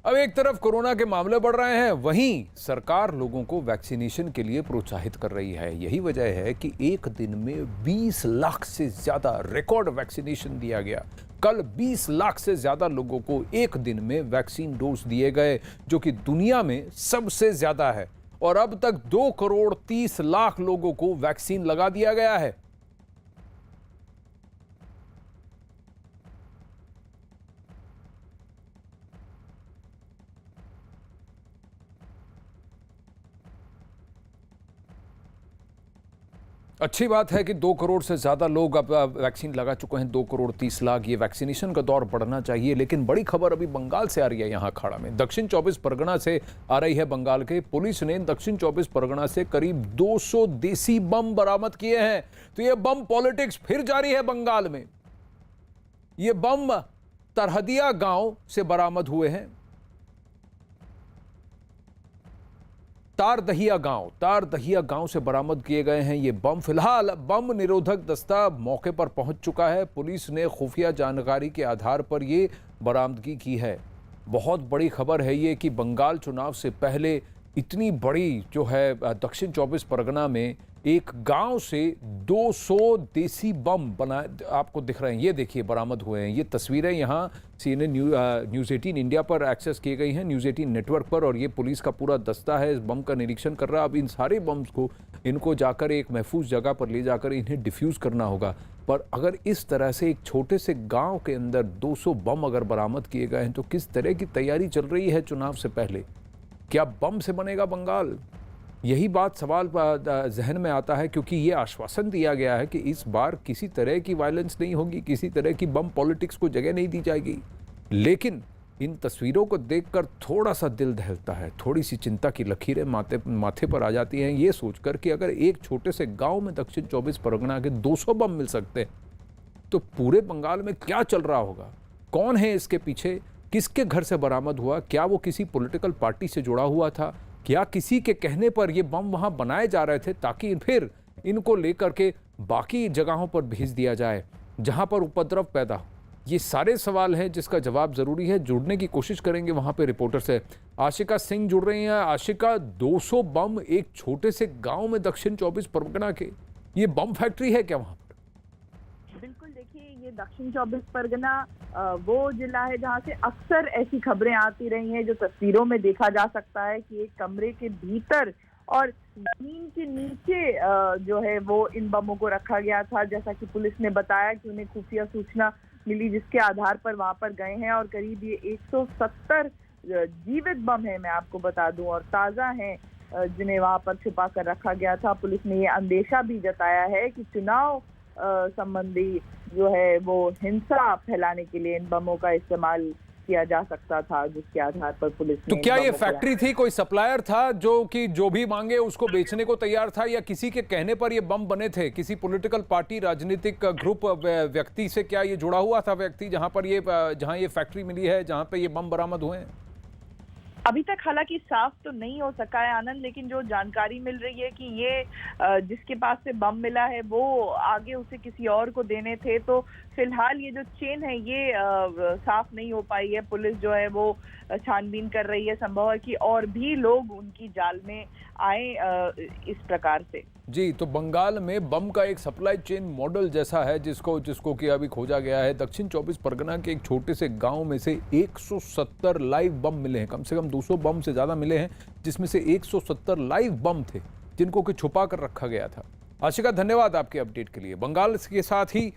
अब एक तरफ कोरोना के मामले बढ़ रहे हैं, वहीं सरकार लोगों को वैक्सीनेशन के लिए प्रोत्साहित कर रही है। यही वजह है कि एक दिन में 20 लाख से ज्यादा रिकॉर्ड वैक्सीनेशन दिया गया। कल 20 लाख से ज्यादा लोगों को एक दिन में वैक्सीन डोज दिए गए, जो कि दुनिया में सबसे ज्यादा है। और अब तक 2 करोड़ 30 लाख लोगों को वैक्सीन लगा दिया गया है। अच्छी बात है कि 2 करोड़ से ज़्यादा लोग अब वैक्सीन लगा चुके हैं। 2 करोड़ 30 लाख। ये वैक्सीनेशन का दौर बढ़ना चाहिए। लेकिन बड़ी खबर अभी बंगाल से आ रही है। यहाँ अखाड़ा में दक्षिण 24 परगना से आ रही है। बंगाल के पुलिस ने दक्षिण 24 परगना से करीब 200 देसी बम बरामद किए हैं। तो ये बम पॉलिटिक्स फिर जारी है बंगाल में। ये बम तरहदिया गांव से बरामद हुए हैं। तारदहिया गांव से बरामद किए गए हैं ये बम। फिलहाल बम निरोधक दस्ता मौके पर पहुंच चुका है। पुलिस ने खुफिया जानकारी के आधार पर ये बरामदगी की है। बहुत बड़ी खबर है ये कि बंगाल चुनाव से पहले इतनी बड़ी जो है दक्षिण 24 परगना में एक गांव से 200 देसी बम बना आपको दिख रहे हैं। ये देखिए बरामद हुए हैं। ये तस्वीरें यहाँ CNN न्यूज़ 18 इंडिया पर एक्सेस की गई हैं, न्यूज़ 18 नेटवर्क पर। और ये पुलिस का पूरा दस्ता है, इस बम का निरीक्षण कर रहा है। अब इन सारे बम्स को इनको जाकर एक महफूज जगह पर ले जाकर इन्हें डिफ्यूज़ करना होगा। पर अगर इस तरह से एक छोटे से गाँव के अंदर 200 बम अगर बरामद किए गए हैं तो किस तरह की तैयारी चल रही है चुनाव से पहले? क्या बम से बनेगा बंगाल? यही बात सवाल जहन में आता है, क्योंकि ये आश्वासन दिया गया है कि इस बार किसी तरह की वायलेंस नहीं होगी, किसी तरह की बम पॉलिटिक्स को जगह नहीं दी जाएगी। लेकिन इन तस्वीरों को देखकर थोड़ा सा दिल दहलता है, थोड़ी सी चिंता की लकीरें माथे पर आ जाती हैं, ये सोचकर कि अगर एक छोटे से गांव में दक्षिण 24 परगना के 200 बम मिल सकते हैं तो पूरे बंगाल में क्या चल रहा होगा? कौन है इसके पीछे? किसके घर से बरामद हुआ? क्या वो किसी पॉलिटिकल पार्टी से जुड़ा हुआ था? क्या किसी के कहने पर ये बम वहां बनाए जा रहे थे ताकि फिर इनको लेकर के बाकी जगहों पर भेज दिया जाए जहां पर उपद्रव पैदा हो? ये सारे सवाल हैं जिसका जवाब जरूरी है। जुड़ने की कोशिश करेंगे वहां पे रिपोर्टर से। आशिका सिंह जुड़ रही हैं। आशिका, 200 बम एक छोटे से गांव में दक्षिण 24 परगना के, ये बम फैक्ट्री है क्या वहां? बिल्कुल, देखिए ये दक्षिण 24 परगना वो जिला है जहाँ से अक्सर ऐसी खबरें आती रही हैं जो तस्वीरों में देखा जा सकता है कि एक कमरे के भीतर और जमीन के नीचे जो है वो इन बमों को रखा गया था। जैसा कि पुलिस ने बताया कि उन्हें खुफिया सूचना मिली, जिसके आधार पर वहां पर गए हैं। और करीब ये 170 जीवित बम है, मैं आपको बता दूं, और ताजा हैं, जिन्हें वहां पर छुपा कर रखा गया था। पुलिस ने ये अंदेशा भी जताया है कि चुनाव संबंधी जो है वो हिंसा फैलाने के लिए इन बमों का इस्तेमाल किया जा सकता था, जिसके आधार पर पुलिस ने। तो क्या ये फैक्ट्री थी, कोई सप्लायर था जो कि जो भी मांगे उसको बेचने को तैयार था, या किसी के कहने पर ये बम बने थे? किसी पॉलिटिकल पार्टी, राजनीतिक ग्रुप, व्यक्ति से क्या ये जुड़ा हुआ था व्यक्ति जहां ये फैक्ट्री मिली है, जहां पे ये बम बरामद हुए हैं? अभी तक हालांकि साफ तो नहीं हो सका है आनंद, लेकिन जो जानकारी मिल रही है कि ये जिसके पास से बम मिला है वो आगे उसे किसी और को देने थे। तो फिलहाल ये जो चेन है ये साफ नहीं हो पाई है। पुलिस जो है वो छानबीन कर रही है। संभव है कि और भी लोग उनकी जाल में आए इस प्रकार से। जी, तो बंगाल में बम का एक सप्लाई चेन मॉडल जैसा है जिसको कि अभी खोजा गया है। दक्षिण 24 परगना के एक छोटे से गांव में से 170 लाइव बम मिले हैं। कम से कम 200 बम से ज़्यादा मिले हैं, जिसमें से 170 लाइव बम थे जिनको कि छुपा कर रखा गया था। आशिका, धन्यवाद आपके अपडेट के लिए। बंगाल के साथ ही